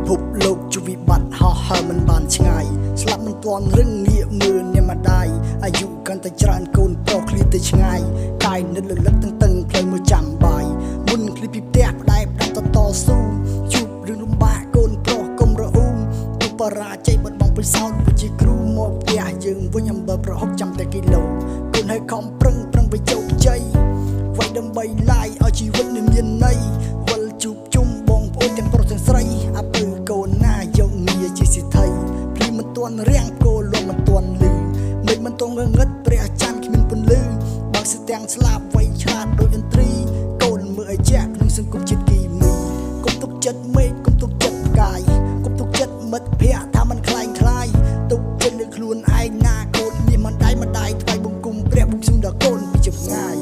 ភពលោកជវិបត្តិហោះហើរមិនបានឆ្ងាយស្លាប់មិនទាន់រឹងងាកមើលអ្នកម្ដាយអាយុកាន់តែច្រើនកូនប្រុសឃ្លាទៅឆ្ងាយកាយនឹកលឹកតឹងតឹងផ្លូវមួយចាំបាយមុនឃ្លីពីផ្ទះផ្ដែផ្ដាំតស៊ូជួបរឿងលំបាកកូនប្រុសកុំរអ៊ូទុបរាជ័យបាត់បង់ពិសោធន៍វិជាគ្រូមកផ្ទះយើងវិញអំបិលប្រហុកចាំតែគីឡូកូនឲ្យខំប្រឹងវិជោគជ័យໄວដើម្បីឡាយឲ្យជីវិតនេះមានន័យវិលជួបជុំបងប្អូនទាំងប្រុសទាំងស្រីអាពើកូនណាយកងារជាសិទ្ធិភ្លីមិនទាន់រាំងគោលំមិនទាន់លឺមិនទាន់ងងឹតព្រះច័ន្ទគ្មានពន្លឺបើស្ទាំងស្លាប់វៃឆ្លាតដូចឥន្ទ្រីកូនមើលឲ្យជាក់ក្នុងសង្គមជាតិគីមីកុំទុកចិត្តមេឃកុំទុកចិត្តផ្កាយកុំទុកចិត្តមិត្តភ័ក្តិថាมันคล้ายคล้ายទុកចិត្តលើខ្លួនឯងណាកូនមានមិនដៃថ្វាយបង្គំព្រះបង្គំដល់កូនពីចម្ងាយ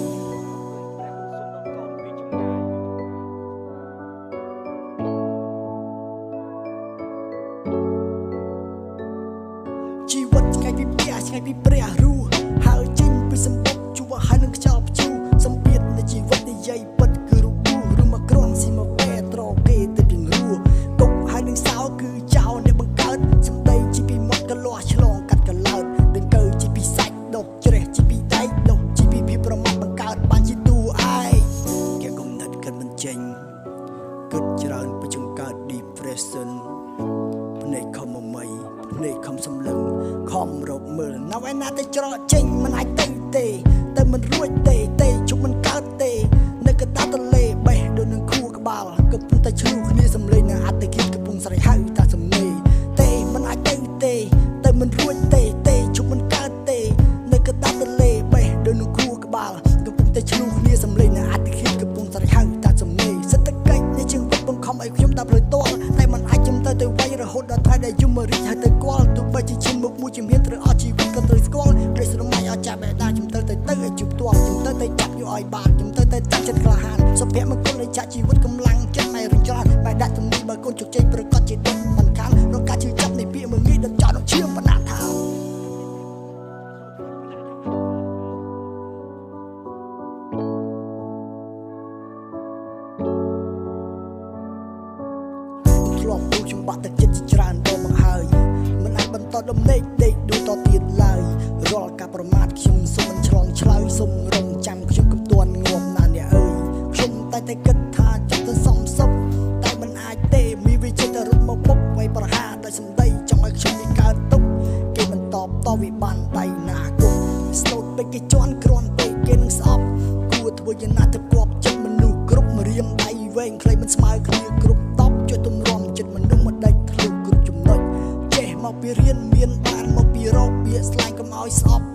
ជីវិតឆ្ងាយពីផ្ទះឆ្ងាយពីព្រះរស់ហើយចេញពីសម្បុកជួបហើយនឹងខ្យល់ព្យុះសម្ពាធនៃជីវិតនិយាយពិតគឺរបួសឬមកគ្រាន់ស៊ីមកបែត្រគេទៅពីរស់គុកហើយនឹងសោគឺចោលអ្នកបង្កើតសម្ដីជីពីមាត់កលាស់ឆ្លងកាត់កលោតដឹងកើជីពីសាច់ដុសជ្រះជីពីដៃដុសជីពីភាពប្រមាថបង្កើតបានជាតួឯងគេគំនិតគិតមិនចេញគិតច្រើនប្រជុំកើត depression ភ្នែកខំមមីភ្នែកខំសំលឹងខំរកមើលនៅឯណាទៅច្រកចេញមិនអាចទេតែមិនរួចទេជុំមិនកើតទេនៅកណ្ដាលទន្លេបេះដូចនឹងខួរក្បាលកំពុងតែឆ្លុះគ្នាសំឡេងនៅអត្តគិតកំពុងស្រែកហៅតាសំណេរទេមិនអាចទេតែមិនរួចទេជុំមិនកើតទេនៅកណ្ដាលទន្លេបេះដូចនឹងខួរក្បាលកំពុងតែឆ្លុះគ្នាសំឡេងនៅអត្តគិតកំពុងស្រែកហៅតាសំណេរសេដ្ឋកិច្ចនៃជើងវត្តបង្ខំឲ្យខ្ញុំដល់ផ្លូវតល់តែមិនអាចជំទៅវាយរហូតដល់ថ្ងៃដែលយមរីកហើយទៅគាល់ទោះបីជាឈាមមុខមួយជំហានត្រូវអស់ជីវិតក៏ត្រូវស្គាល់ព្រៃស្រមៃអស់ចាបបេដាជំទៅឲ្យជុំទាល់ជំទៅចាប់យកឲ្យបានជំទៅតាក់ចិត្តក្លាហានសុភមង្គលនៃចាក់ជីវិតកម្លាំងចិត្តមិនរំច្រើនបែដាក់ទំនីបើកូនជោគជ័យប្រកាសជាដុតមិនខានរកការជឿចាប់នៃពាក្យមើងងាយដល់ចោលឈាមបណ្ណាថាធ្លាប់ទូខ្ញុំបាក់ទឹកចិត្តច្រើនដងមកហើយមិនអាចបន្តដំណេកដេកដូចតទៀតឡើយរាល់ការប្រមាថខ្ញុំសូមមិនឆ្លងឆ្លើយសូមរងចាំខ្ញុំកំទាន់ងាប់ណាស់អ្នកអើយខ្ញុំតែគិតថាចិត្តទៅសំសុបតែមិនអាចទេមានវិចិត្ររត់មកពុកໄວប្រហាដោយសម្ដីចង់ឲ្យខ្ញុំនេះកើតទុកគេមិនតបតវិបានដៃណាគុំស្លូតពេកគេជន់គ្រាន់ពេកគេនឹងស្អប់គួរធ្វើយ៉ាងណាទៅគប់ចិត្តមនុស្សគ្រប់រៀងដៃវែងខ្លីមិនស្មើគ្នាគ្រប់តបជួយទម្រាំចិត្តមនុស្សមិនដេចធ្លុះគ្រប់ចំណុចចេះមកពីរៀនមានបានមកពីរកពាក្យស្លាញ់កុំឲ្យស្អប់